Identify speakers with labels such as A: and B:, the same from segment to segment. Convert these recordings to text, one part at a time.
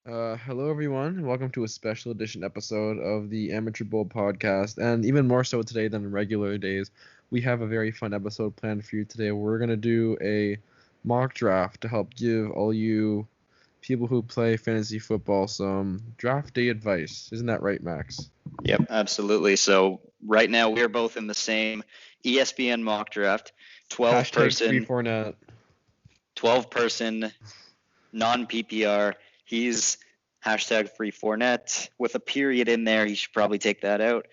A: Hello everyone, and welcome to a special edition episode of the Amateur Bowl podcast. And even more so today than regular days, we have a very fun episode planned for you today. We're gonna do a mock draft to help give all you people who play fantasy football some draft day advice. Isn't that right, Max?
B: Yep, absolutely. So right now we're both in the same ESPN mock draft, 12
A: Hashtag free
B: person,
A: Fournette.
B: 12 person, non PPR. He's hashtag free Fournette with a period in there. He should probably take that out.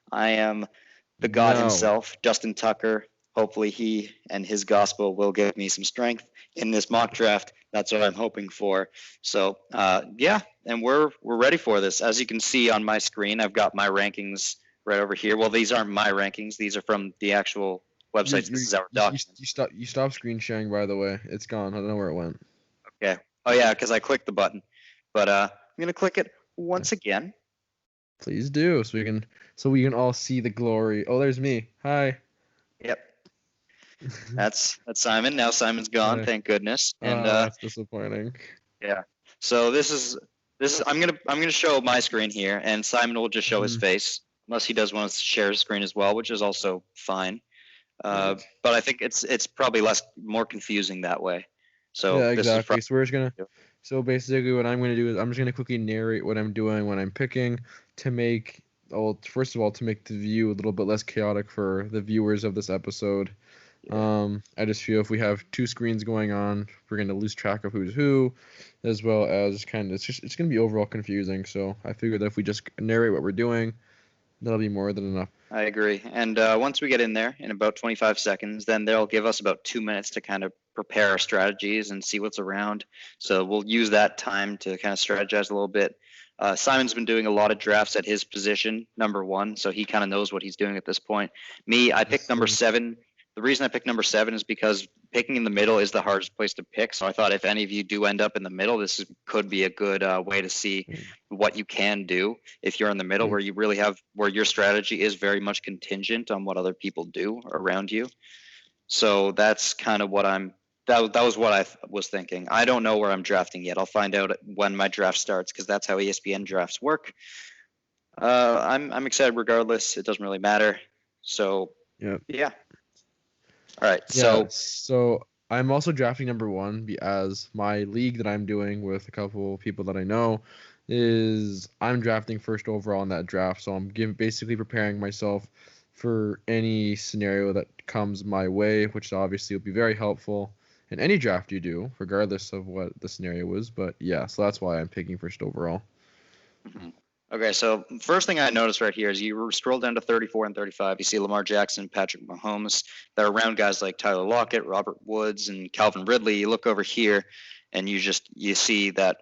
B: I am the God
A: No.
B: himself, Justin Tucker. Hopefully he and his gospel will give me some strength in this mock draft. That's what I'm hoping for. So yeah, and we're ready for this. As you can see on my screen, I've got my rankings right over here. Well, these aren't my rankings. These are from the actual websites. This is our document.
A: You stop screen sharing, by the way. It's gone. I don't know where it went.
B: Okay. Oh yeah, because I clicked the button. But I'm gonna click it once again.
A: Please do, so we can all see the glory. Oh, there's me. Hi.
B: Yep. That's Simon. Now Simon's gone,
A: Hi.
B: thank goodness. And
A: That's disappointing.
B: yeah. So this is I'm gonna show my screen here, and Simon will just show his face, unless he does want to share his screen as well, which is also fine. But I think it's probably more confusing that way. So
A: yeah,
B: this
A: exactly.
B: is
A: So we're just gonna. So basically, what I'm gonna do is I'm just gonna quickly narrate what I'm doing when I'm picking to make. Well, first of all, to make the view a little bit less chaotic for the viewers of this episode. I just feel if we have two screens going on, we're gonna lose track of who's who, as well as it's gonna be overall confusing. So I figured that if we just narrate what we're doing, that'll be more than enough.
B: I agree. And once we get in there in about 25 seconds, then they'll give us about 2 minutes to kind of prepare our strategies and see what's around. So we'll use that time to kind of strategize a little bit. Simon's been doing a lot of drafts at his position, number 1, so he kind of knows what he's doing at this point. Me, I picked number 7. The reason I picked number 7 is because picking in the middle is the hardest place to pick. So I thought if any of you do end up in the middle, could be a good way to see what you can do if you're in the middle, where you really where your strategy is very much contingent on what other people do around you. So that's kind of what that was what I was thinking. I don't know where I'm drafting yet. I'll find out when my draft starts, because that's how ESPN drafts work. I'm excited regardless. It doesn't really matter. So yeah. All right.
A: So I'm also drafting number 1 as my league that I'm doing with a couple people that I know is I'm drafting first overall in that draft. So I'm basically preparing myself for any scenario that comes my way, which obviously will be very helpful in any draft you do, regardless of what the scenario is. But yeah, so that's why I'm picking first overall.
B: Mm-hmm. Okay, so first thing I noticed right here is you scroll down to 34 and 35. You see Lamar Jackson, Patrick Mahomes. They're around guys like Tyler Lockett, Robert Woods, and Calvin Ridley. You look over here, and you see that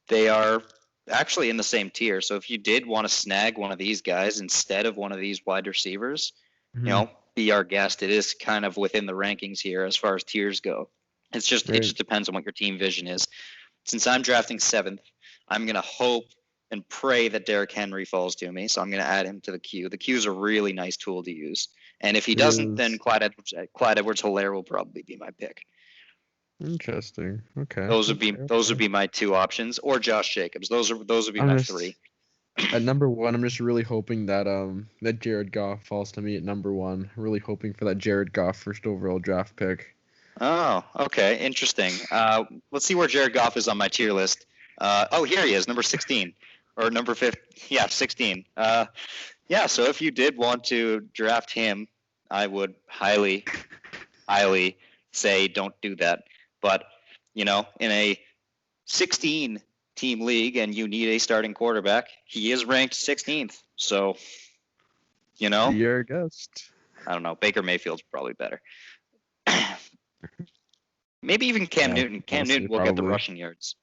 B: they are actually in the same tier. So if you did want to snag one of these guys instead of one of these wide receivers, be our guest. It is kind of within the rankings here as far as tiers go. It just depends on what your team vision is. Since I'm drafting 7th, I'm gonna hope and pray that Derrick Henry falls to me. So I'm going to add him to the queue. The queue is a really nice tool to use. And if he doesn't, then Clyde Edwards-Helaire will probably be my pick.
A: Interesting. Okay.
B: Those would be my 2 options, or Josh Jacobs. Those would be my 3.
A: At number 1, I'm just really hoping that that Jared Goff falls to me at number 1. Really hoping for that Jared Goff first overall draft pick.
B: Oh, okay, interesting. Let's see where Jared Goff is on my tier list. Here he is, number 16. Or number 15, 16. Yeah, so if you did want to draft him, I would highly, highly say don't do that. But, in a 16-team league and you need a starting quarterback, he is ranked 16th. So,
A: You're a guest.
B: I don't know. Baker Mayfield's probably better. Maybe even Cam Newton. Cam Newton will get the rushing yards.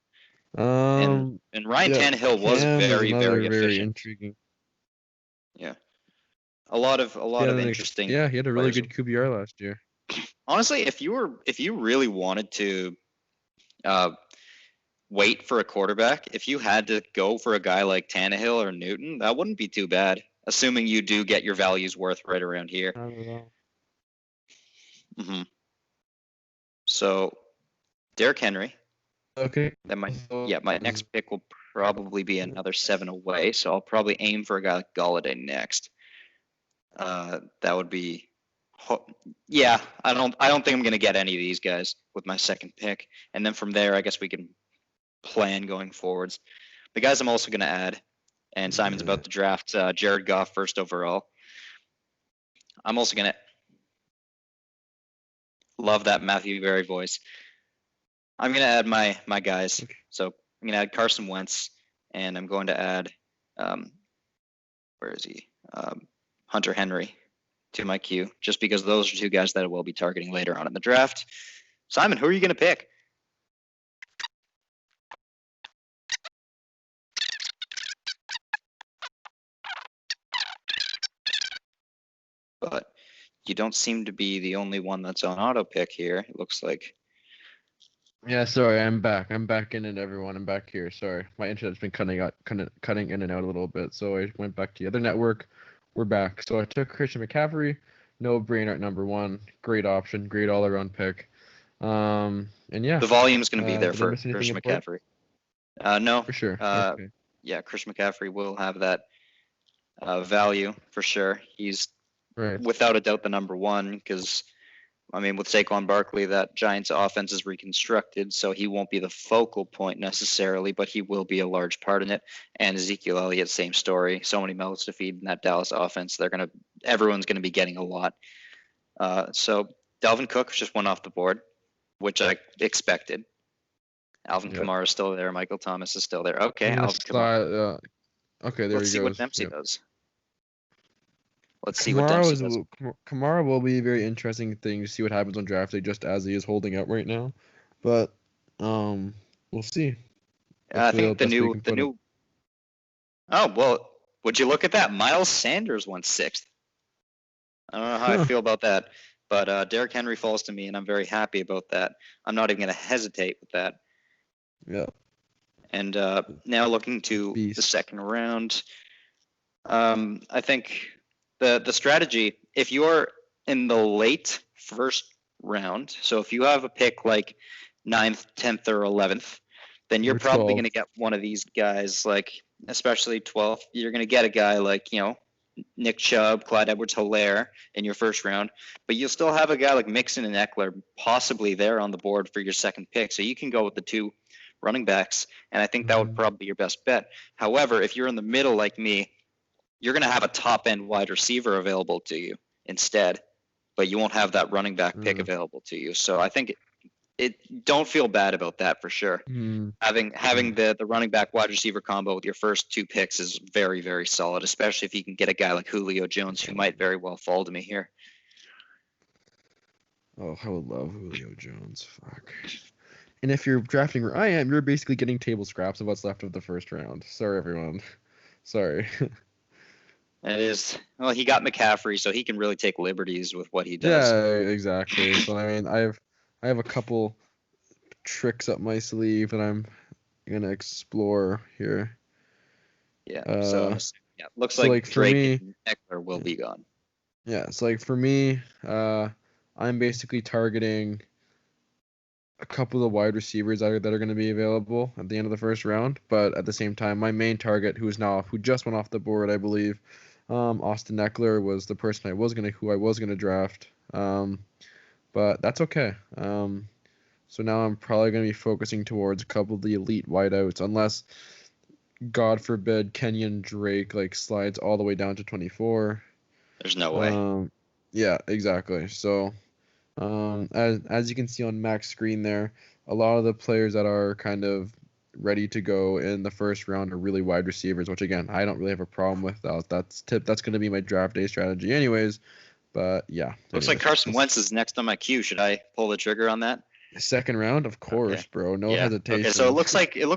B: And Ryan Tannehill was very, very efficient. Very
A: intriguing.
B: Yeah, a lot of interesting.
A: Yeah, he had a really good QBR last year.
B: Honestly, if you really wanted to wait for a quarterback, if you had to go for a guy like Tannehill or Newton, that wouldn't be too bad, assuming you do get your values worth right around here.
A: I don't know.
B: Mm-hmm. So, Derrick Henry,
A: Okay.
B: Then my
A: So,
B: my next pick will probably be another 7 away, so I'll probably aim for a guy like Galladay next. That would be, yeah. I don't think I'm gonna get any of these guys with my second pick, and then from there, I guess we can plan going forwards. The guys I'm also gonna add, and Simon's about to draft Jared Goff first overall. I'm also gonna love that Matthew Berry voice. I'm gonna add my guys.
A: Okay.
B: So I'm gonna add Carson Wentz, and I'm going to add, where is he? Hunter Henry to my queue, just because those are two guys that I will be targeting later on in the draft. Simon, who are you gonna pick? But you don't seem to be the only one that's on auto pick here. It looks like.
A: Yeah, sorry, I'm back. I'm back in it, everyone. I'm back here. Sorry, my internet's been cutting in and out a little bit, so I went back to the other network. We're back. So I took Christian McCaffrey, no brainer at number 1. Great option, great all-around pick. And yeah,
B: The volume's going to be there
A: did I
B: for
A: miss anything
B: Christian
A: important?
B: McCaffrey. No.
A: For sure. Okay.
B: Yeah, Christian McCaffrey will have that value for sure. He's
A: Right.
B: without a doubt the number 1 because, I mean, with Saquon Barkley, that Giants offense is reconstructed, so he won't be the focal point necessarily, but he will be a large part in it. And Ezekiel Elliott, same story. So many mouths to feed in that Dallas offense. Everyone's gonna be getting a lot. So Dalvin Cook just went off the board, which I expected. Alvin Kamara is still there. Michael Thomas is still there. Okay, Alvin Kamara.
A: Okay, there
B: Let's
A: he
B: see
A: goes.
B: what Dempsey does. Let's see what
A: Kamara
B: Dempsey
A: was
B: does.
A: Kamara will be a very interesting thing to see what happens on draft day, just as he is holding out right now. But we'll see.
B: I think the
A: Hopefully
B: new
A: they'll test
B: Oh, well, would you look at that? Miles Sanders went 6th. I don't know how I
A: Huh.
B: feel about that, but Derrick Henry falls to me, and I'm very happy about that. I'm not even going to hesitate with that.
A: Yeah.
B: And now looking to the
A: Beast.
B: second round, I think the strategy, if you're in the late first round, so if you have a pick like 9th, 10th, or 11th, then you're
A: Or
B: probably
A: 12th.
B: going to get one of these guys, like especially 12th. You're going to get a guy like, Nick Chubb, Clyde Edwards-Helaire in your first round, but you'll still have a guy like Mixon and Eckler possibly there on the board for your second pick. So you can go with the 2 running backs, and I think that would probably be your best bet. However, if you're in the middle like me, you're going to have a top-end wide receiver available to you instead, but you won't have that running back pick available to you. So I think don't feel bad about that for sure. Having the running back wide receiver combo with your first 2 picks is very, very solid, especially if you can get a guy like Julio Jones, who might very well fall to me here.
A: Oh, I would love Julio Jones. Fuck. And if you're drafting where I am, you're basically getting table scraps of what's left of the first round. Sorry, everyone. Sorry.
B: It is, well, he got McCaffrey, so he can really take liberties with what he does.
A: Yeah, exactly. So I mean, I have a couple tricks up my sleeve that I'm gonna explore here.
B: Yeah. So looks
A: so,
B: like
A: for
B: Drake
A: me,
B: and Eckler will be gone.
A: Yeah, so for me, I'm basically targeting a couple of wide receivers that are going to be available at the end of the first round, but at the same time, my main target, who just went off the board, I believe, Austin Eckler was the person who I was gonna draft, but that's okay. So now I'm probably gonna be focusing towards a couple of the elite wideouts, unless, God forbid, Kenyon Drake slides all the way down to 24.
B: There's no way.
A: Yeah, exactly. So, as you can see on Mac's screen there, a lot of the players that are kind of ready to go in the first round are really wide receivers, which again, I don't really have a problem with. That's going to be my draft day strategy anyways. But yeah.
B: Looks like Carson Wentz is next on my queue. Should I pull the trigger on that?
A: Second round, of course, bro. No hesitation.
B: Okay, so it looks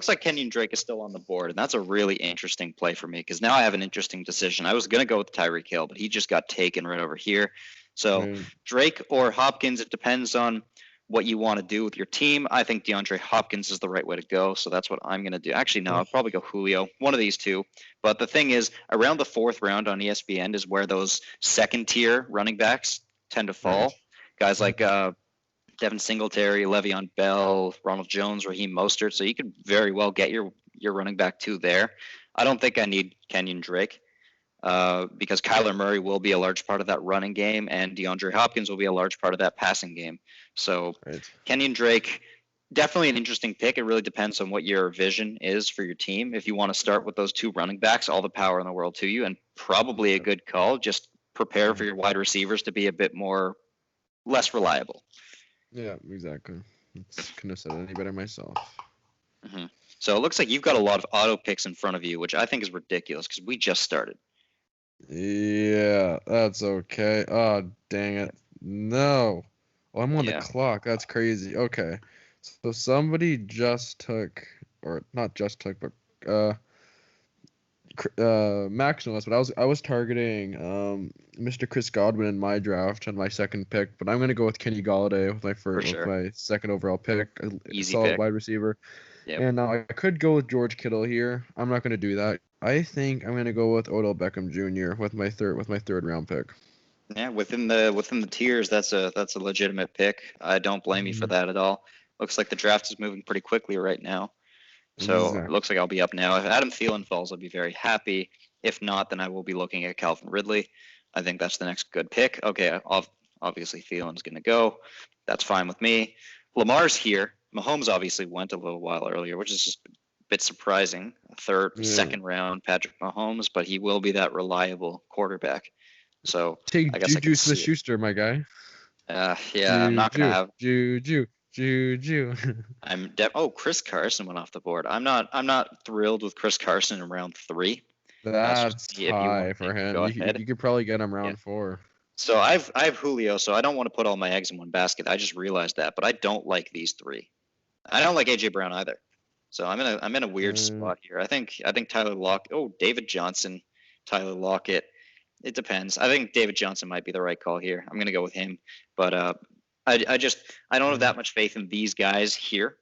B: like Kenyon Drake is still on the board, and that's a really interesting play for me because now I have an interesting decision. I was gonna go with Tyreek Hill, but he just got taken right over here. So Drake or Hopkins, it depends on what you want to do with your team. I think DeAndre Hopkins is the right way to go, so that's what I'm gonna do. Actually, no, I'll probably go Julio, one of these two. But the thing is, around the 4th round on ESPN is where those second tier running backs tend to fall. Guys like Devin Singletary, Le'Veon Bell, Ronald Jones, Raheem Mostert. So you could very well get your running back 2 there. I don't think I need Kenyon Drake because Kyler Murray will be a large part of that running game, and DeAndre Hopkins will be a large part of that passing game. So Kenyon Drake, definitely an interesting pick. It really depends on what your vision is for your team. If you want to start with those 2 running backs, all the power in the world to you, and probably a good call. Just prepare for your wide receivers to be a bit less reliable.
A: Yeah, exactly. Couldn't have said it any better myself.
B: Mm-hmm. So it looks like you've got a lot of auto picks in front of you, which I think is ridiculous because we just started.
A: Yeah, that's okay. Oh, dang it. No. Oh, I'm on the clock. That's crazy. Okay. So somebody just took, or not just took, but Max knows, but I was targeting Mr. Chris Godwin in my draft on my second pick, but I'm gonna go with Kenny Golladay with my second overall pick, a solid wide receiver. Yep. And now I could go with George Kittle here. I'm not gonna do that. I think I'm gonna go with Odell Beckham Jr. with my third round pick.
B: Yeah, within the tiers, that's a legitimate pick. I don't blame you for that at all. Looks like the draft is moving pretty quickly right now. So It looks like I'll be up now. If Adam Thielen falls, I'll be very happy. If not, then I will be looking at Calvin Ridley. I think that's the next good pick. Okay, obviously Thielen's going to go. That's fine with me. Lamar's here. Mahomes obviously went a little while earlier, which is just a bit surprising. Second round Patrick Mahomes, but he will be that reliable quarterback. So
A: take Juju Smith-Schuster, my guy.
B: I'm not going to have
A: Juju.
B: Chris Carson went off the board. I'm not thrilled with Chris Carson in round 3.
A: That's high for him. You could probably get him round 4.
B: So I have Julio, so I don't want to put all my eggs in one basket. I just realized that, but I don't like these 3. I don't like AJ Brown either. So I'm in a weird spot here. I think Tyler Lockett. Oh, David Johnson, Tyler Lockett. It depends. I think David Johnson might be the right call here. I'm gonna go with him, but I don't have that much faith in these guys here.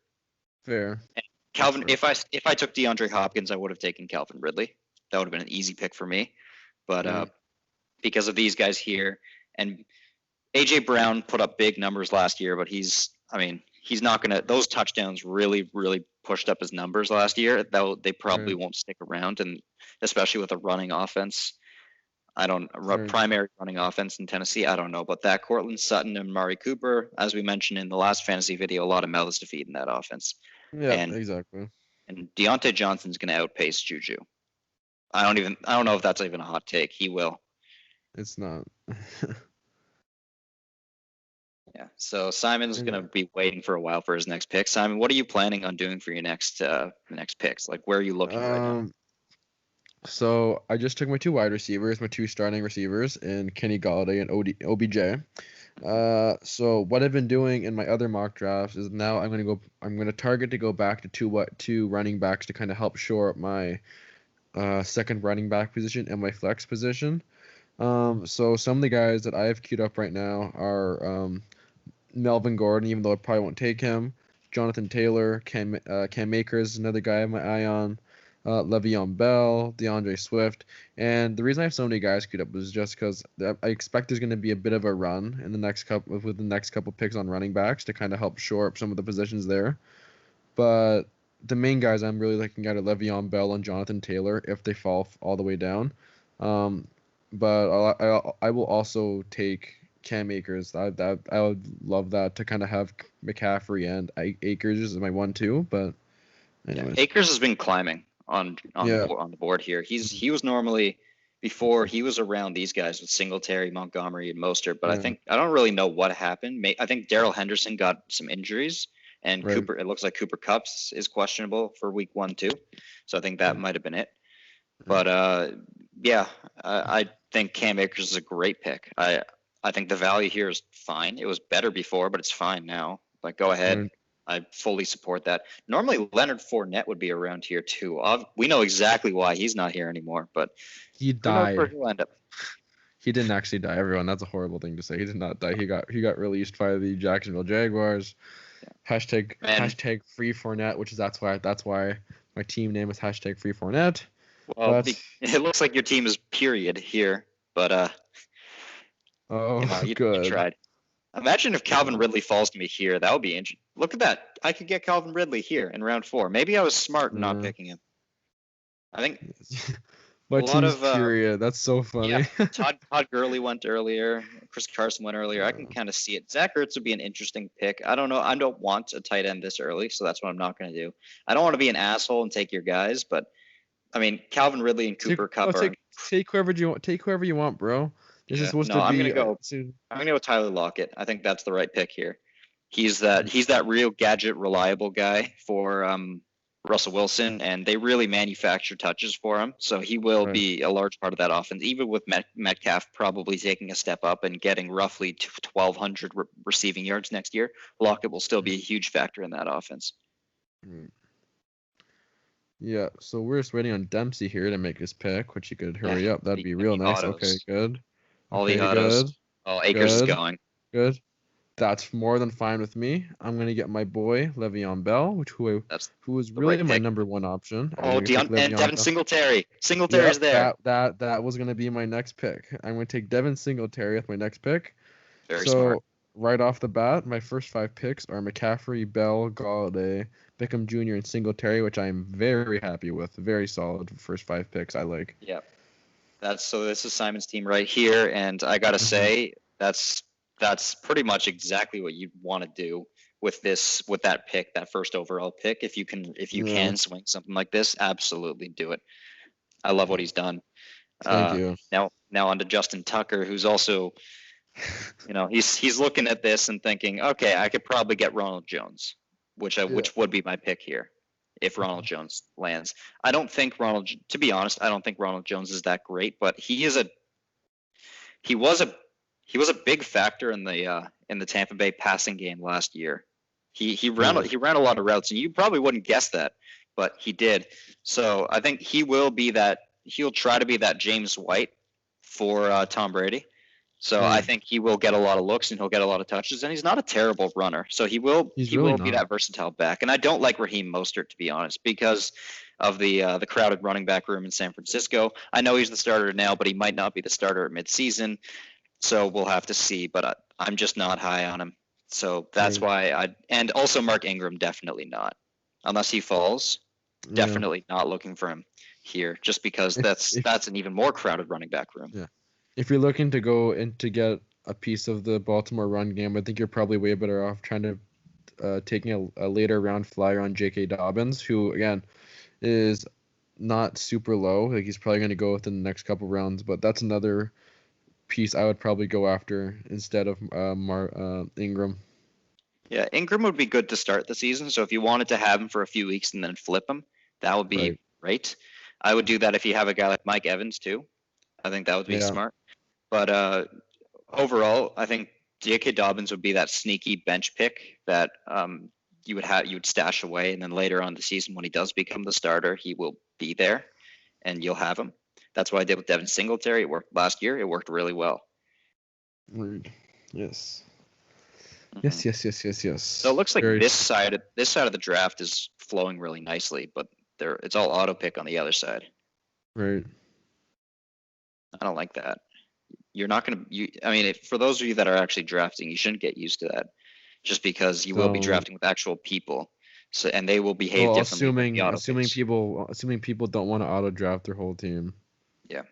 A: Fair.
B: And Calvin, if I took DeAndre Hopkins, I would have taken Calvin Ridley. That would have been an easy pick for me. But because of these guys here, and AJ Brown put up big numbers last year, but he's not gonna. Those touchdowns really, really pushed up his numbers last year. Though they probably won't stick around, and especially with a running offense. Primary running offense in Tennessee. I don't know about that. Courtland Sutton and Amari Cooper, as we mentioned in the last fantasy video, a lot of mouths to feed in that offense.
A: Yeah, exactly.
B: And Deontay Johnson's going to outpace Juju. I don't know if that's even a hot take. He will.
A: It's not.
B: Yeah. So Simon's going to be waiting for a while for his next pick. Simon, what are you planning on doing for your next picks? Like, where are you looking right now?
A: So I just took my 2 wide receivers, my 2 starting receivers, in Kenny Golladay and OBJ. So what I've been doing in my other mock drafts is now I'm gonna target to go back to 2 running backs to kind of help shore up my second running back position and my flex position. So some of the guys that I have queued up right now are Melvin Gordon, even though I probably won't take him. Jonathan Taylor, Cam Akers, another guy I have my eye on. Le'Veon Bell, DeAndre Swift, and the reason I have so many guys queued up was just because I expect there's going to be a bit of a run in the next couple picks on running backs to kind of help shore up some of the positions there. But the main guys I'm really looking at are Le'Veon Bell and Jonathan Taylor if they fall all the way down. But I will also take Cam Akers. I would love that to kind of have McCaffrey and Akers as my 1-2. But anyways.
B: Yeah, Akers has been climbing on the board here. He was normally, before he was around these guys with Singletary, Montgomery, and Mostert, but I don't really know what happened. I think Darrell Henderson got some injuries, and Cooper. It looks like Cooper Kupp is questionable for week 1 too, so I think that might have been it. But I think Cam Akers is a great pick. I think the value here is fine. It was better before, but it's fine now. Like, go ahead. I fully support that. Normally, Leonard Fournette would be around here too. We know exactly why he's not here anymore, but
A: he died.
B: Where he'll end up.
A: He didn't actually die, everyone. That's a horrible thing to say. He did not die. He got released by the Jacksonville Jaguars. Yeah. Hashtag free Fournette, which is that's why my team name is hashtag free Fournette.
B: Well, it looks like your team is period here, but
A: good.
B: You tried. Imagine if Calvin Ridley falls to me here. That would be interesting. Look at that. I could get Calvin Ridley here in round 4. Maybe I was smart in not picking him. I think
A: My
B: a lot
A: team's
B: of
A: period. That's so
B: yeah.
A: funny.
B: Todd Gurley went earlier. Chris Carson went earlier. I can kind of see it. Zach Ertz would be an interesting pick. I don't know. I don't want a tight end this early, so that's what I'm not going to do. I don't want to be an asshole and take your guys, but I mean, Calvin Ridley and Cooper Kupp are.
A: Take whoever you want. Take whoever you want, bro. This is supposed to be.
B: I'm gonna go with Tyler Lockett. I think that's the right pick here. He's that real gadget reliable guy for Russell Wilson, and they really manufacture touches for him. So he will be a large part of that offense, even with Metcalf probably taking a step up and getting roughly 1,200 receiving yards next year. Lockett will still be a huge factor in that offense.
A: Yeah, so we're just waiting on Dempsey here to make his pick, which he could hurry up. That'd be real nice.
B: Autos.
A: Okay, good.
B: All the autos. Good. Oh, Akers is going.
A: Good. That's more than fine with me. I'm gonna get my boy Le'Veon Bell, who was really my number one option.
B: Oh, and Devin Singletary. Singletary's there.
A: That was gonna be my next pick. I'm gonna take Devin Singletary with my next pick.
B: Very smart.
A: Right off the bat, my first 5 picks are McCaffrey, Bell, Golladay, Beckham Jr., and Singletary, which I am very happy with. Very solid first 5 picks. I like.
B: Yeah. This is Simon's team right here, and I gotta say that's pretty much exactly what you want to do with that pick, that first overall pick. If you can swing something like this, absolutely do it. I love what he's done.
A: Thank you.
B: Now on to Justin Tucker, who's also, he's looking at this and thinking, okay, I could probably get Ronald Jones, which would be my pick here if Ronald Jones lands. To be honest, I don't think Ronald Jones is that great, but he was a big factor in the Tampa Bay passing game last year. He ran a lot of routes, and you probably wouldn't guess that, but he did. So I think he'll try to be that James White for Tom Brady. So I think he will get a lot of looks and he'll get a lot of touches, and he's not a terrible runner. So he will be that versatile back. And I don't like Raheem Mostert, to be honest, because of the crowded running back room in San Francisco. I know he's the starter now, but he might not be the starter at midseason. So we'll have to see, but I'm just not high on him. So that's why and also Mark Ingram, definitely not. Unless he falls, definitely not looking for him here, just because that's an even more crowded running back room.
A: Yeah. If you're looking to go and to get a piece of the Baltimore run game, I think you're probably way better off trying to taking a later round flyer on J.K. Dobbins, who, again, is not super low. Like, he's probably going to go within the next couple rounds, but that's another piece I would probably go after instead of Ingram.
B: Yeah, Ingram would be good to start the season. So if you wanted to have him for a few weeks and then flip him, that would be great. I would do that if you have a guy like Mike Evans too. I think that would be smart. But overall, I think J.K. Dobbins would be that sneaky bench pick that you would stash away, and then later on in the season when he does become the starter, he will be there, and you'll have him. That's what I did with Devin Singletary. It worked last year. It worked really well.
A: Yes.
B: Mm-hmm.
A: Yes.
B: So it looks like this side of the draft is flowing really nicely, but it's all auto pick on the other side.
A: Right.
B: I don't like that. You're not going to. For those of you that are actually drafting, you shouldn't get used to that, just because you will be drafting with actual people. So, and they will behave differently.
A: Assuming people don't want to auto draft their whole team.
B: Yeah,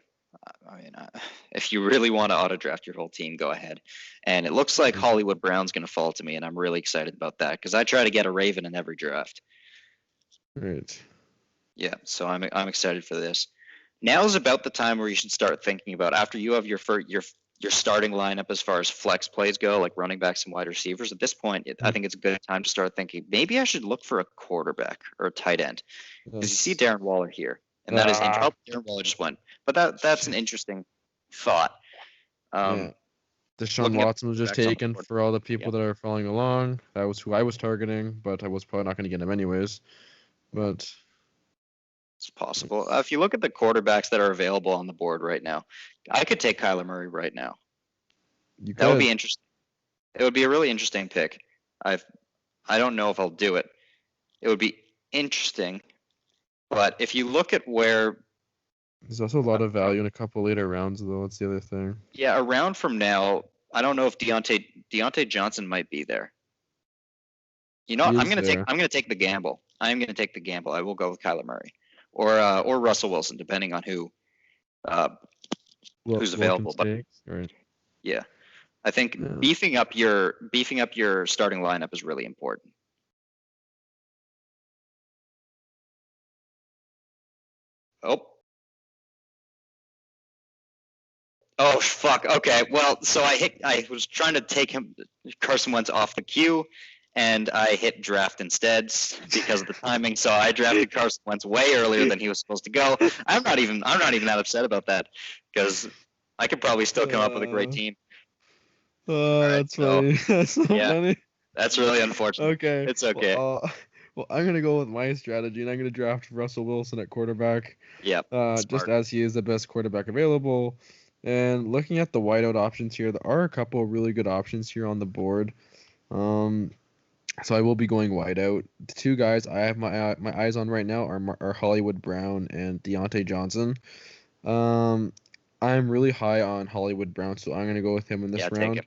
B: if you really want to auto draft your whole team, go ahead. And it looks like Hollywood Brown's going to fall to me, and I'm really excited about that because I try to get a Raven in every draft.
A: Right.
B: Yeah, so I'm excited for this. Now is about the time where you should start thinking about, after you have your starting lineup as far as flex plays go, like running backs and wide receivers. At this point, I think it's a good time to start thinking maybe I should look for a quarterback or a tight end, because you see Darren Waller here, and that is interesting. Darren Waller just went, but that's an interesting thought.
A: Deshaun Watson was just taken for all the people that are following along. That was who I was targeting, but I was probably not going to get him anyways. But
B: it's possible. If you look at the quarterbacks that are available on the board right now, I could take Kyler Murray right now. That would be interesting. It would be a really interesting pick. I don't know if I'll do it. It would be interesting, but if you look at where,
A: there's also a lot of value in a couple later rounds, though. That's the other thing.
B: Yeah, a round from now, I don't know if Deontay Johnson might be there. You know
A: He
B: what?
A: is there.
B: I'm gonna take the gamble. I'm gonna take the gamble. I will go with Kyler Murray or Russell Wilson, depending on who's available. But
A: Takes, right.
B: yeah, I think
A: Yeah.
B: beefing up your starting lineup is really important. Oh. Oh fuck. Okay. Well, so I was trying to take Carson Wentz off the queue, and I hit draft instead because of the timing. So I drafted Carson Wentz way earlier than he was supposed to go. I'm not even that upset about that because I could probably still come up with a great team.
A: That's funny. That's so funny.
B: That's really unfortunate.
A: Okay.
B: It's okay.
A: Well, I'm gonna go with my strategy, and I'm gonna draft Russell Wilson at quarterback.
B: Yeah.
A: Just as he is the best quarterback available. And looking at the wideout options here, there are a couple of really good options here on the board. So I will be going wideout. The two guys I have my eyes on right now are Hollywood Brown and Deontay Johnson. I'm really high on Hollywood Brown, so I'm gonna go with him in this round.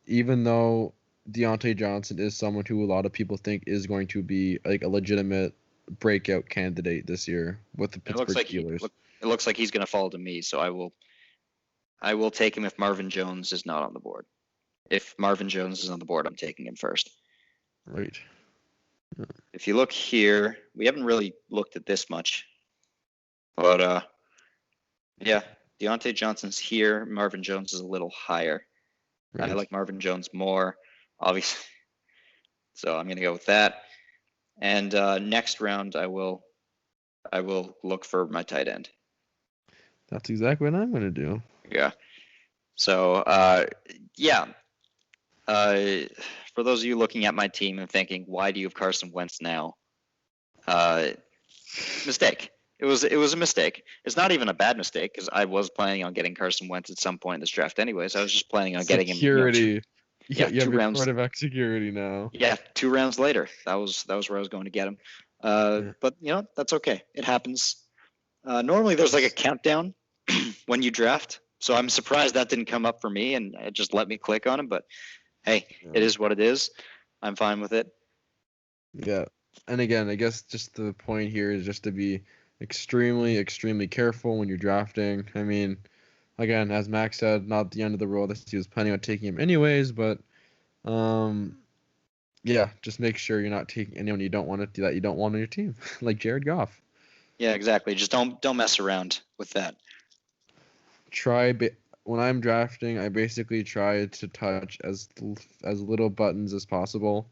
A: Even though Deontay Johnson is someone who a lot of people think is going to be like a legitimate breakout candidate this year with the Pittsburgh Steelers.
B: It looks like he's going to fall to me, so I will take him if Marvin Jones is not on the board. If Marvin Jones is on the board, I'm taking him first.
A: Right.
B: Yeah. If you look here, we haven't really looked at this much, but yeah, Deontay Johnson's here. Marvin Jones is a little higher. Right. I like Marvin Jones more, obviously. So I'm going to go with that. And next round, I will look for my tight end.
A: That's exactly what I'm going to do.
B: Yeah. So, yeah. For those of you looking at my team and thinking, why do you have Carson Wentz now? Mistake. It was a mistake. It's not even a bad mistake because I was planning on getting Carson Wentz at some point in this draft anyways. I was just planning on getting him.
A: Security.
B: Yeah,
A: you have your quarterback security now.
B: Yeah, 2 rounds later. That was where I was going to get him. But that's okay. It happens. Normally there's like a countdown when you draft. So I'm surprised that didn't come up for me and it just let me click on him. But hey, It is what it is. I'm fine with it.
A: Yeah. And again, I guess just the point here is just to be extremely, extremely careful when you're drafting. I mean, again, as Max said, not the end of the world. He was planning on taking him anyways, but yeah, just make sure you're not taking anyone you don't want on your team, like Jared Goff.
B: Yeah, exactly. Just don't mess around with that.
A: When I'm drafting, I basically try to touch as little buttons as possible,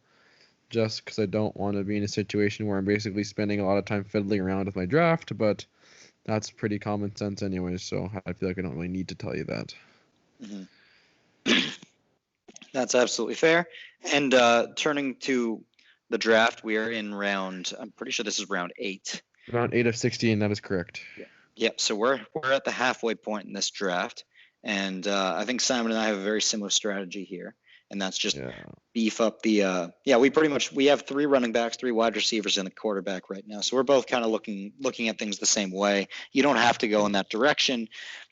A: just because I don't want to be in a situation where I'm basically spending a lot of time fiddling around with my draft, but that's pretty common sense anyways, so I feel like I don't really need to tell you that.
B: Mm-hmm. That's absolutely fair. And turning to the draft, we are in I'm pretty sure this is round 8.
A: Round 8 of 16, that is correct.
B: Yeah. Yep, so we're at the halfway point in this draft, and I think Simon and I have a very similar strategy here, and that's just beef up the we have 3 running backs, 3 wide receivers, and a quarterback right now. So we're both kind of looking at things the same way. You don't have to go in that direction.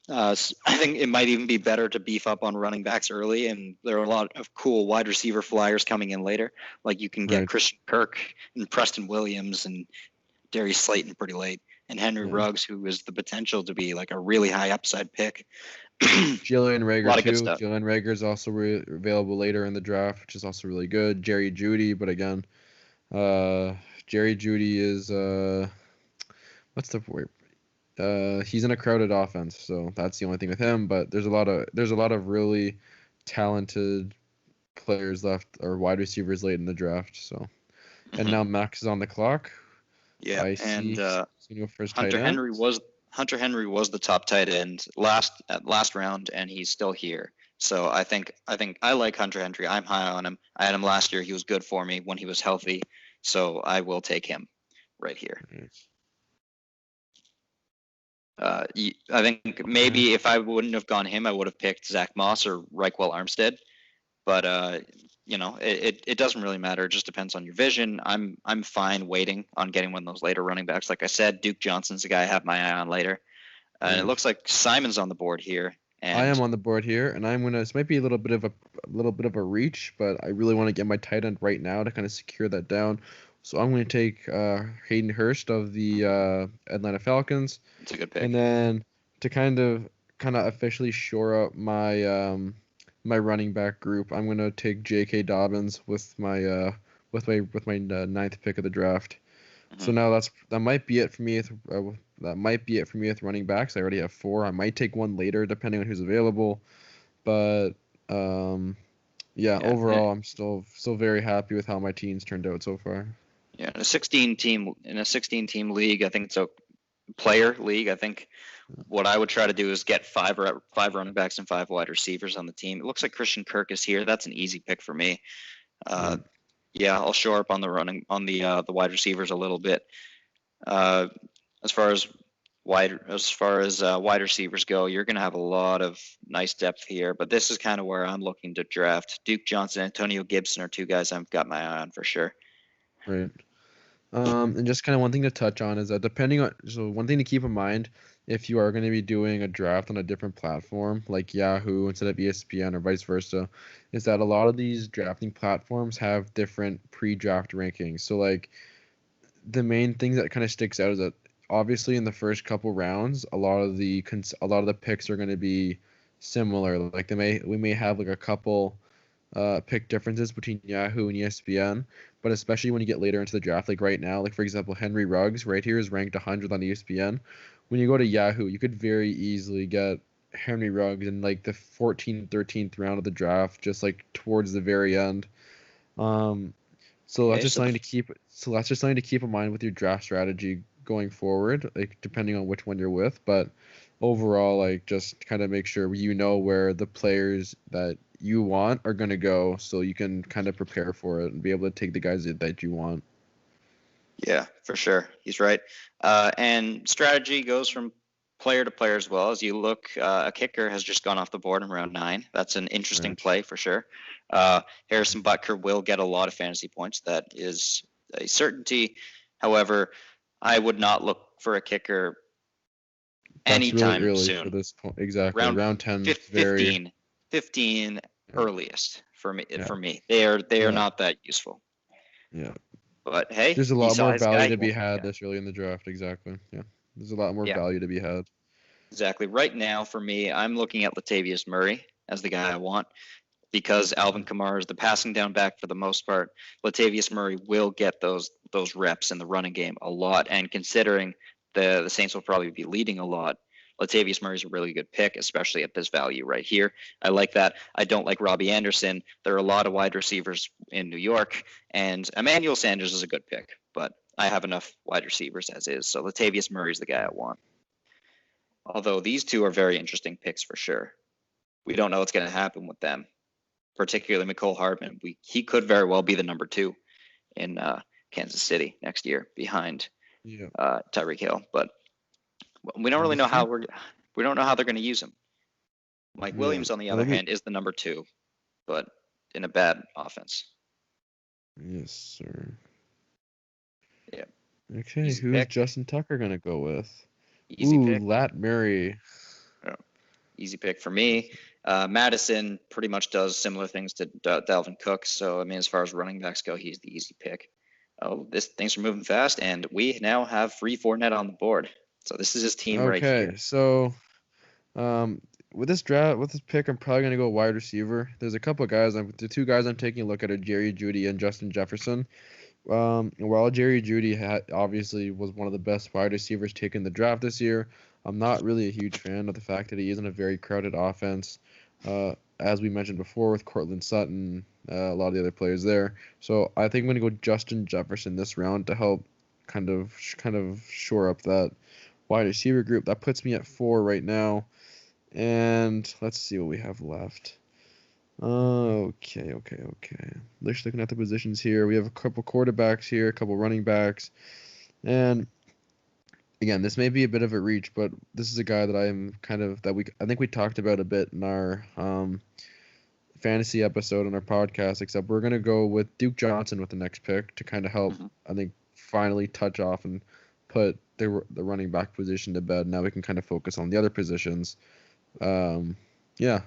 B: I think it might even be better to beef up on running backs early, and there are a lot of cool wide receiver flyers coming in later. Like you can get Christian Kirk and Preston Williams and Darius Slayton pretty late, and Henry Ruggs, who is the potential to be like a really high upside pick.
A: Jalen Reagor too. Jalen Reagor is also available later in the draft, which is also really good. Jerry Jeudy, but again, Jerry Jeudy is what's the word? He's in a crowded offense, so that's the only thing with him. But there's a lot of really talented players left, or wide receivers late in the draft. So, and now Max is on the clock.
B: Yeah, and Hunter Henry was the top tight end last round, and he's still here. So I think I like Hunter Henry. I'm high on him. I had him last year. He was good for me when he was healthy. So I will take him right here. I think maybe if I wouldn't have gone him, I would have picked Zach Moss or Reichwell Armstead. But it doesn't really matter. It just depends on your vision. I'm fine waiting on getting one of those later running backs. Like I said, Duke Johnson's the guy I have my eye on later. And it looks like Simon's on the board here.
A: I
B: And
A: am on the board here, and I'm gonna. This might be a little bit of a reach, but I really want to get my tight end right now to kind of secure that down. So I'm gonna take Hayden Hurst of the Atlanta Falcons,
B: it's a good
A: and
B: pick.
A: then to kind of officially shore up my running back group, I'm gonna take J.K. Dobbins with my ninth pick of the draft.
B: Hmm.
A: So now that might be it for me. That might be it for me with running backs. I already have four. I might take one later depending on who's available, but yeah.
B: Yeah.
A: Overall, I'm still very happy with how my teams turned out so far.
B: Yeah. In a 16 team league, I think it's a player league. I think what I would try to do is get five running backs and five wide receivers on the team. It looks like Christian Kirk is here. That's an easy pick for me. Uh,
A: Right.
B: yeah, I'll shore up on the wide receivers a little bit. Uh, as far as wide receivers go, you're going to have a lot of nice depth here. But this is kind of where I'm looking to draft. Duke Johnson, Antonio Gibson are two guys I've got my eye on for sure.
A: Right. And just kind of one thing to touch on is that one thing to keep in mind if you are going to be doing a draft on a different platform like Yahoo instead of ESPN or vice versa, is that a lot of these drafting platforms have different pre-draft rankings. So like the main thing that kind of sticks out is that obviously in the first couple rounds, a lot of the picks are going to be similar. Like we may have like a couple pick differences between Yahoo and ESPN, but especially when you get later into the draft, like right now, like for example, Henry Ruggs right here is ranked 100 on ESPN. When you go to Yahoo, you could very easily get Henry Ruggs in like the 14th, 13th round of the draft, just like towards the very end. Um, so that's
B: Okay,
A: just
B: so the
A: something to keep. So that's just something to keep in mind with your draft strategy going forward, like depending on which one you're with. But overall, like just kind of make sure you know where the players that you want are gonna go, so you can kind of prepare for it and be able to take the guys that you want.
B: Yeah, for sure. He's right. And strategy goes from player to player as well. As you look, a kicker has just gone off the board in round 9. That's an interesting
A: Right.
B: play for sure. Harrison Butker will get a lot of fantasy points. That is a certainty. However, I would not look for a kicker
A: That's really
B: anytime
A: early for
B: soon.
A: this point. Exactly.
B: Round
A: Round 10 is very.
B: 15
A: Yeah.
B: earliest for me.
A: Yeah.
B: For me, they are
A: Yeah.
B: not that useful.
A: Yeah.
B: But hey,
A: There's a
B: he
A: lot
B: saw
A: more
B: his
A: value
B: guy.
A: to be had
B: Yeah,
A: this early in the draft. Exactly. Yeah. There's a lot more
B: yeah.
A: value to be had.
B: Exactly. Right now, for me, I'm looking at Latavius Murray as the guy I want because Alvin Kamara is the passing down back for the most part. Latavius Murray will get those reps in the running game a lot, and considering the Saints will probably be leading a lot, Latavius Murray is a really good pick, especially at this value right here. I like that. I don't like Robbie Anderson. There are a lot of wide receivers in New York, and Emmanuel Sanders is a good pick, but I have enough wide receivers as is. So Latavius Murray is the guy I want. Although these two are very interesting picks for sure. We don't know what's going to happen with them, particularly Mecole Hardman. He could very well be the number 2 in Kansas City next year behind
A: Yeah.
B: Tyreek Hill, but we don't
A: And
B: really
A: the
B: know how
A: thing.
B: we don't know how they're going to use him. Mike
A: Yeah.
B: Williams, on the
A: And
B: other
A: let me.
B: hand, is the number 2, but in a bad offense.
A: Yes, sir.
B: Yeah,
A: Okay.
B: easy
A: Who's
B: pick,
A: Justin Tucker gonna go with?
B: easy
A: Ooh,
B: pick,
A: Lat Murray.
B: yeah, easy pick for me. Madison pretty much does similar things to Dalvin Cook, so I mean, as far as running backs go, he's the easy pick. Oh, things are moving fast, and we now have Free Fournette on the board. So this is his team right
A: Okay.
B: here.
A: So, um, with this pick, I'm probably gonna go wide receiver. There's a couple of guys. The two guys I'm taking a look at are Jerry Jeudy and Justin Jefferson. While Jerry Jeudy obviously was one of the best wide receivers taken in the draft this year, I'm not really a huge fan of the fact that he is in a very crowded offense. As we mentioned before with Cortland Sutton, a lot of the other players there. So I think I'm gonna go Justin Jefferson this round to help kind of shore up that wide receiver group. That puts me at 4 right now. And let's see what we have left. Okay. Just looking at the positions here. We have a couple quarterbacks here, a couple running backs. And again, this may be a bit of a reach, but this is a guy that I think we talked about a bit in our fantasy episode on our podcast, except we're gonna go with Duke Johnson with the next pick to kind of help,
B: Mhm.
A: I think, finally touch off and put the running back position to bed. Now we can kind of focus on the other positions. Yeah.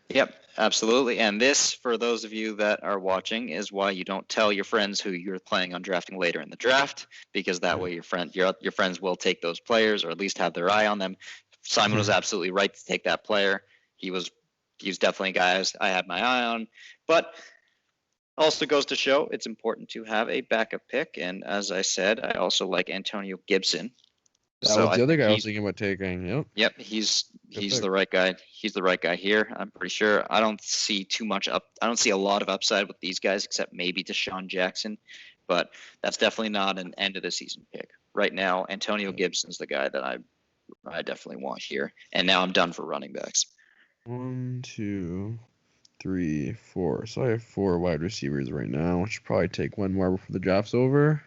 B: Yep, absolutely. And this, for those of you that are watching, is why you don't tell your friends who you're planning on drafting later in the draft, because that way your friends will take those players or at least have their eye on them. Simon was absolutely right to take that player. He was definitely a guy I had my eye on, but also goes to show it's important to have a backup pick. And as I said, I also like Antonio Gibson.
A: That was the other guy I was thinking about taking. Yep.
B: Yep, he's the right guy. He's the right guy here. I'm pretty sure. I don't see I don't see a lot of upside with these guys, except maybe Deshaun Jackson, but that's definitely not an end of the season pick. Right now, Antonio Gibson's the guy that I definitely want here. And now I'm done for running backs.
A: 1, 2, 3, 4. So I have 4 wide receivers right now. I should probably take one more before the draft's over.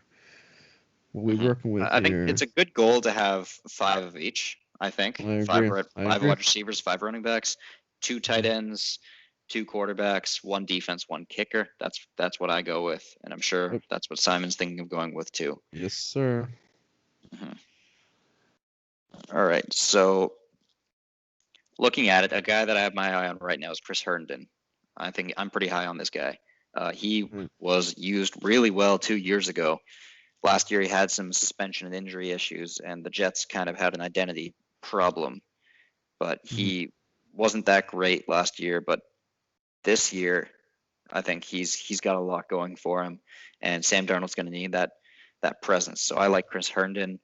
A: What are we working with
B: I
A: here?
B: think it's a good goal to have 5 of each. I think
A: I
B: five
A: agree.
B: wide receivers, 5 running backs, 2 tight ends, 2 quarterbacks, 1 defense, 1 kicker. That's what I go with, and I'm sure that's what Simon's thinking of going with too.
A: Yes, sir.
B: All right, so looking at it, a guy that I have my eye on right now is Chris Herndon. I think I'm pretty high on this guy. He was used really well 2 years ago. Last year, he had some suspension and injury issues, and the Jets kind of had an identity problem. But he wasn't that great last year. But this year, I think he's got a lot going for him, and Sam Darnold's going to need that presence. So I like Chris Herndon.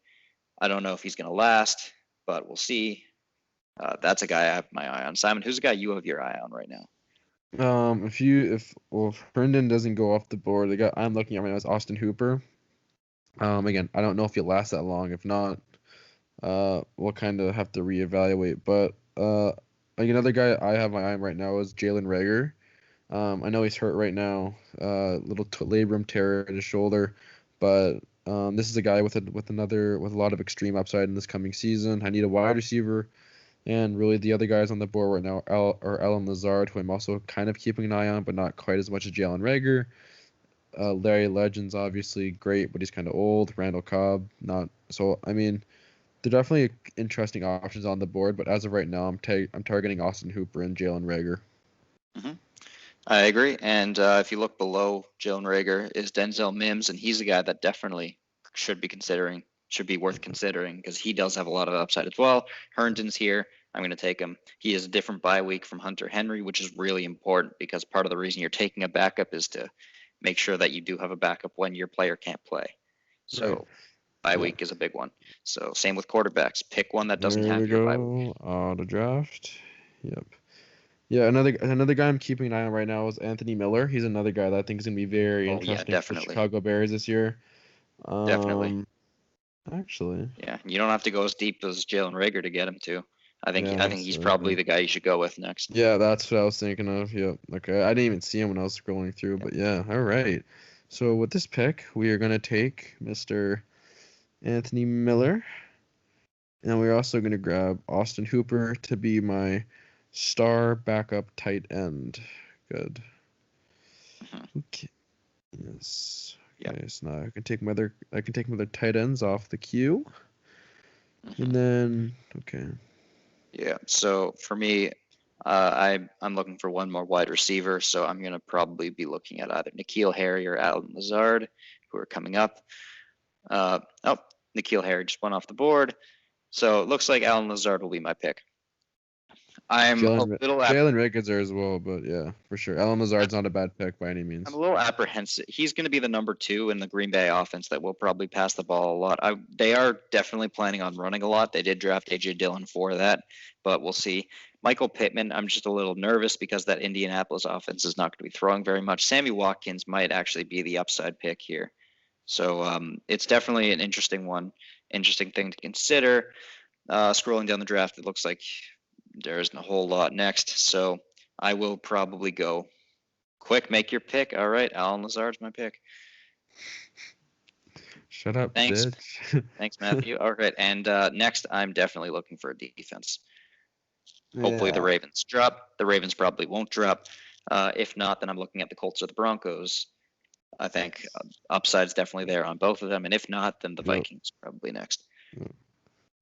B: I don't know if he's going to last, but we'll see. That's a guy I have my eye on. Simon, who's the guy you have your eye on right now?
A: If Herndon doesn't go off the board, the guy I'm looking at right now is Austin Hooper. Again, I don't know if he'll last that long. If not, we'll kind of have to reevaluate. But like another guy I have my eye on right now is Jalen Reagor. I know he's hurt right now, little labrum tear in his shoulder, but this is a guy with a lot of extreme upside in this coming season. I need a wide receiver, and really the other guys on the board right now are Allen Lazard, who I'm also kind of keeping an eye on, but not quite as much as Jalen Reagor. Larry Legend's obviously great, but he's kind of old. Randall Cobb, not so. I mean, they're definitely interesting options on the board, but as of right now, I'm targeting Austin Hooper and Jalen Reagor.
B: I agree. And if you look below Jalen Reagor is Denzel Mims, and he's a guy that definitely should be worth considering because he does have a lot of upside as well. Herndon's here. I'm going to take him. He is a different bye week from Hunter Henry, which is really important because part of the reason you're taking a backup is to make sure that you do have a backup when your player can't play. So bye week is a big one. So same with quarterbacks. Pick one that doesn't have your bye week.
A: Auto draft. Yep. Yeah, another guy I'm keeping an eye on right now is Anthony Miller. He's another guy that I think is going to be very interesting for Chicago Bears this year.
B: Definitely.
A: Actually.
B: Yeah, you don't have to go as deep as Jalen Reagor to get him to. I think he's probably the guy you should go with next.
A: Yeah, that's what I was thinking of. Yep. Okay, I didn't even see him when I was scrolling through, but yeah. All right. So with this pick, we are going to take Mr. Anthony Miller, and we're also going to grab Austin Hooper to be my star backup tight end. Good. Okay. Yes. Okay, so now I can take my other tight ends off the queue. And then
B: Yeah. So for me, I'm looking for one more wide receiver. So I'm gonna probably be looking at either N'Keal Harry or Allen Lazard, who are coming up. N'Keal Harry just went off the board. So it looks like Allen Lazard will be my pick. I'm a little
A: Jalen Reagor's there as well, but yeah, for sure. Allen Lazard's not a bad pick by any means.
B: I'm a little apprehensive. He's going to be the number 2 in the Green Bay offense that will probably pass the ball a lot. They are definitely planning on running a lot. They did draft A.J. Dillon for that, but we'll see. Michael Pittman, I'm just a little nervous because that Indianapolis offense is not going to be throwing very much. Sammy Watkins might actually be the upside pick here. So it's definitely an interesting thing to consider. Scrolling down the draft, it looks like there isn't a whole lot next. So I will probably go quick. Make your pick. All right. Allen Lazard's my pick.
A: Shut up,
B: Thanks.
A: Bitch.
B: Thanks, Matthew. All right. And next, I'm definitely looking for a defense. Hopefully the Ravens drop. The Ravens probably won't drop. If not, then I'm looking at the Colts or the Broncos. I think upside's definitely there on both of them. And if not, then the Vikings probably next.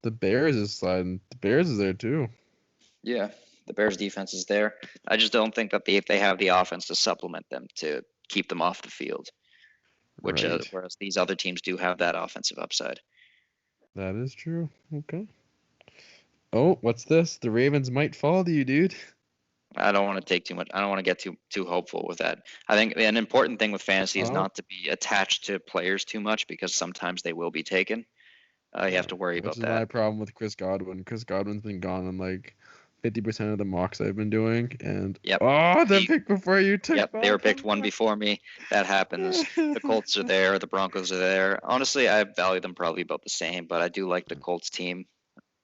A: The Bears is sliding. The Bears is there too.
B: Yeah, the Bears defense is there. I just don't think that they have the offense to supplement them to keep them off the field, which
A: Right.
B: whereas these other teams do have that offensive upside.
A: That is true. Okay. Oh, what's this? The Ravens might fall to you, dude.
B: I don't want to take too much. I don't want to get too hopeful with that. I think an important thing with fantasy is
A: Oh,
B: not to be attached to players too much because sometimes they will be taken. You have to worry
A: which
B: about
A: is
B: that.
A: my problem with Chris Godwin. Chris Godwin's been gone on like 50% of the mocks I've been doing, and
B: Yep.
A: oh, the
B: He,
A: pick before you took
B: yep. They were picked
A: Malcolm.
B: one before me. That happens. The Colts are there. The Broncos are there. Honestly, I value them probably about the same, but I do like the Colts team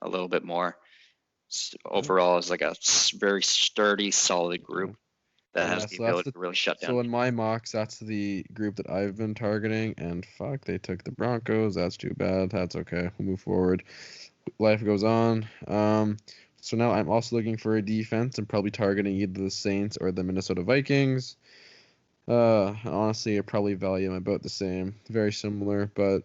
B: a little bit more. Overall, it's like a very sturdy, solid group
A: Okay.
B: that has
A: Yeah,
B: the
A: so that's
B: ability
A: the
B: to really shut down
A: so in
B: people.
A: my mocks, that's the group that I've been targeting, and fuck, they took the Broncos. That's too bad. That's okay. We'll move forward. Life goes on. So now I'm also looking for a defense. I'm probably targeting either the Saints or the Minnesota Vikings. Honestly, I probably value them about the same, very similar, but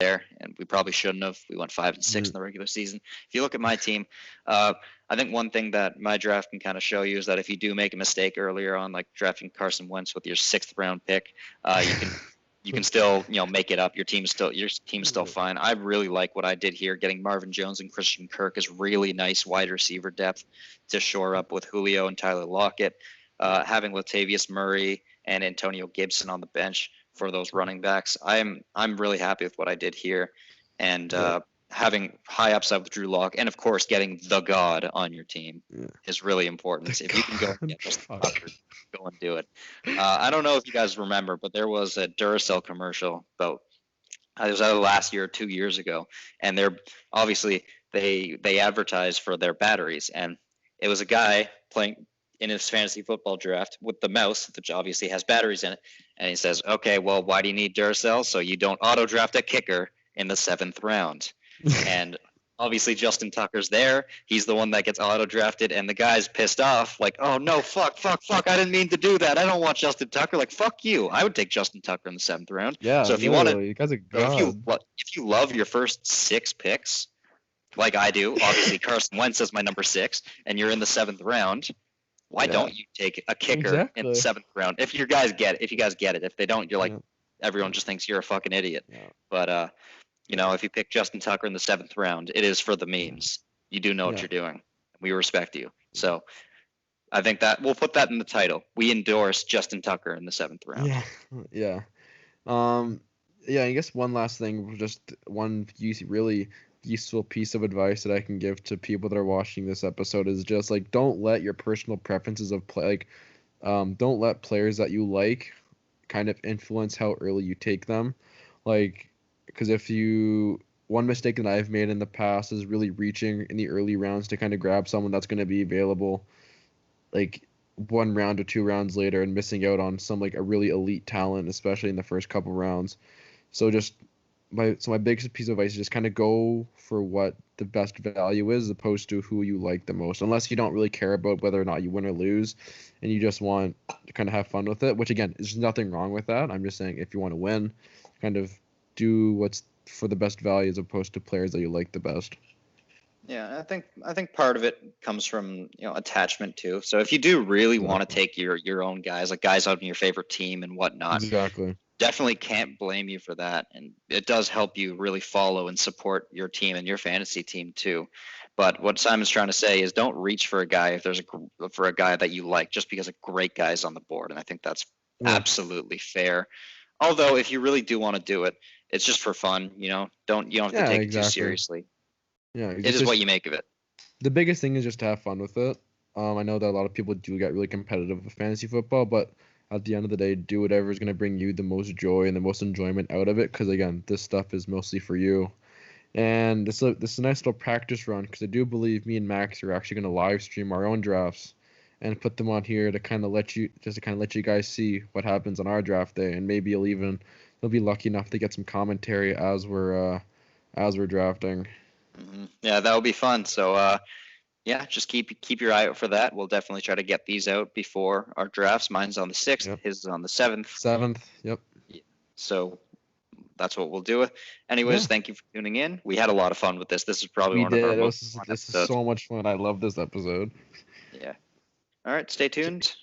B: There, and we probably shouldn't have. We went 5-6 in the regular season. If you look at my team, I think one thing that my draft can kind of show you is that if you do make a mistake earlier on, like drafting Carson Wentz with your 6th round pick, you can still make it up. Your team's still fine. I really like what I did here. Getting Marvin Jones and Christian Kirk is really nice wide receiver depth to shore up with Julio and Tyler Lockett. Having Latavius Murray and Antonio Gibson on the bench for those running backs. I'm really happy with what I did here, and
A: yeah,
B: having high upside with Drew Lock, and of course getting the God on your team
A: yeah.
B: is really important.
A: The
B: If you can go and
A: God,
B: get just the
A: fuck.
B: God, go and do it. I don't know if you guys remember, but there was a Duracell commercial about It was either last year or 2 years ago, and they're obviously they advertise for their batteries, and it was a guy playing in his fantasy football draft with the mouse, which obviously has batteries in it, and he says, "Okay, well, why do you need Duracell? So you don't auto draft a kicker in the 7th round." And obviously Justin Tucker's there. He's the one that gets auto drafted, and the guy's pissed off, like, "Oh no, fuck, I didn't mean to do that. I don't want Justin Tucker." Like, fuck you. I would take Justin Tucker in the 7th round.
A: Yeah,
B: So if you want to,
A: literally, you guys are
B: so
A: god.
B: if you love your first 6 picks, like I do, obviously Carson Wentz is my number 6, and you're in the 7th round. Why
A: Yeah.
B: don't you take a kicker in the
A: Exactly.
B: 7th round? If you guys get it, if they don't, you're like,
A: Yeah.
B: everyone just thinks you're a fucking idiot.
A: Yeah.
B: But you know, if you pick Justin Tucker in the 7th round, it is for the memes. You do know what
A: Yeah.
B: you're doing. We respect you. So I think that we'll put that in the title. We endorse Justin Tucker in the 7th round.
A: Yeah, yeah. Yeah, I guess one last thing, just one really useful piece of advice that I can give to people that are watching this episode is just like don't let your personal preferences of play don't let players that you like kind of influence how early you take them. Like, because one mistake that I've made in the past is really reaching in the early rounds to kind of grab someone that's going to be available like 1 round or 2 rounds later and missing out on some like a really elite talent, especially in the first couple rounds. So my biggest piece of advice is just kind of go for what the best value is, as opposed to who you like the most. Unless you don't really care about whether or not you win or lose, and you just want to kind of have fun with it. Which again, there's nothing wrong with that. I'm just saying if you want to win, kind of do what's for the best value as opposed to players that you like the best.
B: Yeah, I think part of it comes from, you know, attachment too. So if you do really want to take your own guys, like guys out in your favorite team and whatnot,
A: Exactly.
B: definitely can't blame you for that. And it does help you really follow and support your team and your fantasy team too. But what Simon's trying to say is don't reach for a guy if there's for a guy that you like just because a great guy's on the board. And I think that's
A: Yeah.
B: absolutely fair. Although if you really do want to do it, it's just for fun, you know. You don't have to take it too seriously.
A: Yeah,
B: It is what you make of it.
A: The biggest thing is just to have fun with it. I know that a lot of people do get really competitive with fantasy football, but at the end of the day, do whatever is going to bring you the most joy and the most enjoyment out of it. Because again, this stuff is mostly for you. And this is a nice little practice run because I do believe me and Max are actually going to live stream our own drafts and put them on here to kind of let you guys see what happens on our draft day, and maybe you'll be lucky enough to get some commentary as we're drafting.
B: Mm-hmm. Yeah, that would be fun. So yeah, just keep your eye out for that. We'll definitely try to get these out before our drafts. Mine's on the 6th,
A: Yep.
B: his is on the 7th.
A: 7th, yep.
B: So that's what we'll do. Anyways, Thank you for tuning in. We had a lot of fun with this. This is probably one of our most fun
A: This is
B: episodes.
A: so much fun. I love this episode.
B: Yeah. All right, stay tuned.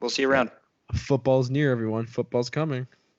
B: We'll see you around.
A: Football's near, everyone. Football's coming.